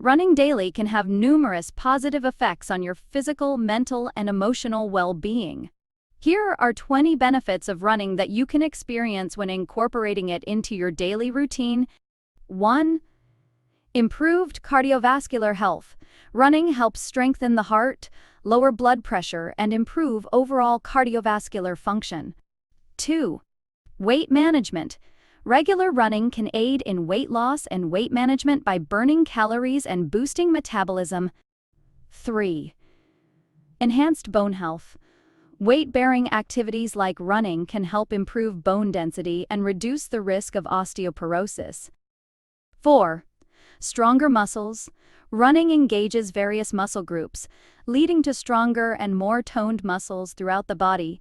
Running daily can have numerous positive effects on your physical, mental, and emotional well-being. Here are 20 benefits of running that you can experience when incorporating it into your daily routine. 1. Improved cardiovascular health. Running helps strengthen the heart, lower blood pressure, and improve overall cardiovascular function. 2. Weight management. Regular running can aid in weight loss and weight management by burning calories and boosting metabolism. 3. Enhanced bone health. Weight-bearing activities like running can help improve bone density and reduce the risk of osteoporosis. 4. Stronger muscles. Running engages various muscle groups, leading to stronger and more toned muscles throughout the body.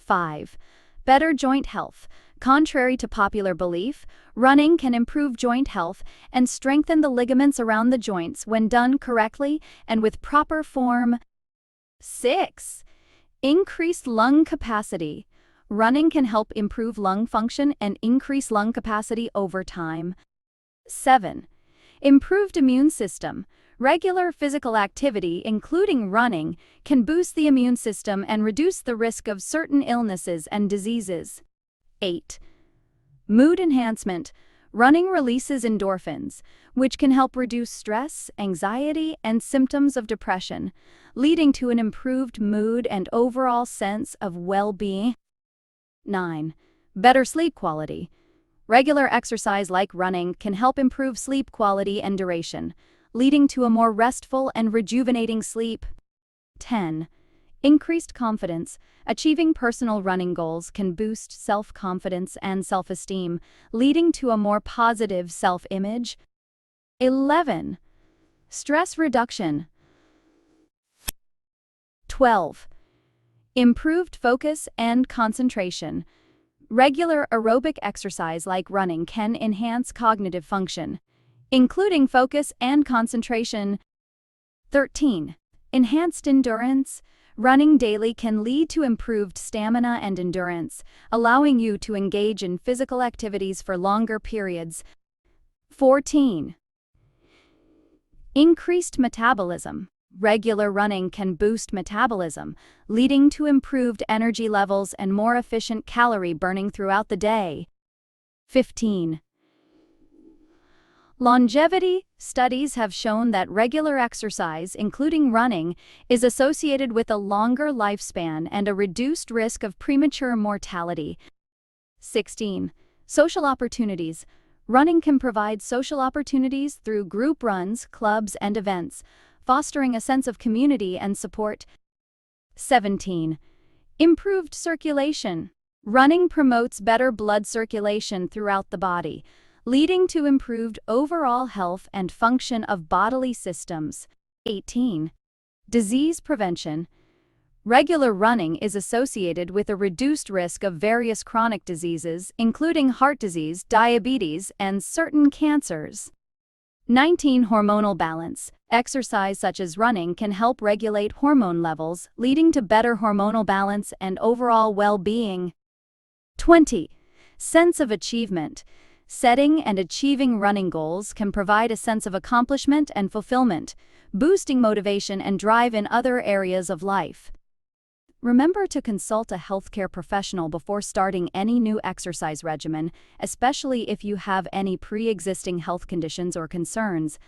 5. Better joint health. Contrary to popular belief, running can improve joint health and strengthen the ligaments around the joints when done correctly and with proper form. 6. Increased lung capacity. Running can help improve lung function and increase lung capacity over time. 7. Improved immune system. Regular physical activity, including running, can boost the immune system and reduce the risk of certain illnesses and diseases. 8. Mood enhancement. Running releases endorphins, which can help reduce stress, anxiety, and symptoms of depression, leading to an improved mood and overall sense of well-being. 9. Better sleep quality. Regular exercise like running can help improve sleep quality and duration, leading to a more restful and rejuvenating sleep. 10. Increased confidence. Achieving personal running goals can boost self-confidence and self-esteem, leading to a more positive self-image. 11. Stress reduction. 12. Improved focus and concentration. Regular aerobic exercise like running can enhance cognitive function, including focus and concentration. 13. Enhanced endurance. Running daily can lead to improved stamina and endurance, allowing you to engage in physical activities for longer periods. 14. Increased metabolism. Regular running can boost metabolism, leading to improved energy levels and more efficient calorie burning throughout the day. 15. Longevity. Studies have shown that regular exercise, including running, is associated with a longer lifespan and a reduced risk of premature mortality. 16. Social opportunities. Running can provide social opportunities through group runs, clubs, and events, fostering a sense of community and support. 17. Improved circulation. Running promotes better blood circulation throughout the body, leading to improved overall health and function of bodily systems. 18. Disease prevention. Regular running is associated with a reduced risk of various chronic diseases, including heart disease, diabetes, and certain cancers. 19. Hormonal balance. Exercise such as running can help regulate hormone levels, leading to better hormonal balance and overall well-being. 20. Sense of achievement. Setting and achieving running goals can provide a sense of accomplishment and fulfillment, boosting motivation and drive in other areas of life. Remember to consult a healthcare professional before starting any new exercise regimen, especially if you have any pre-existing health conditions or concerns.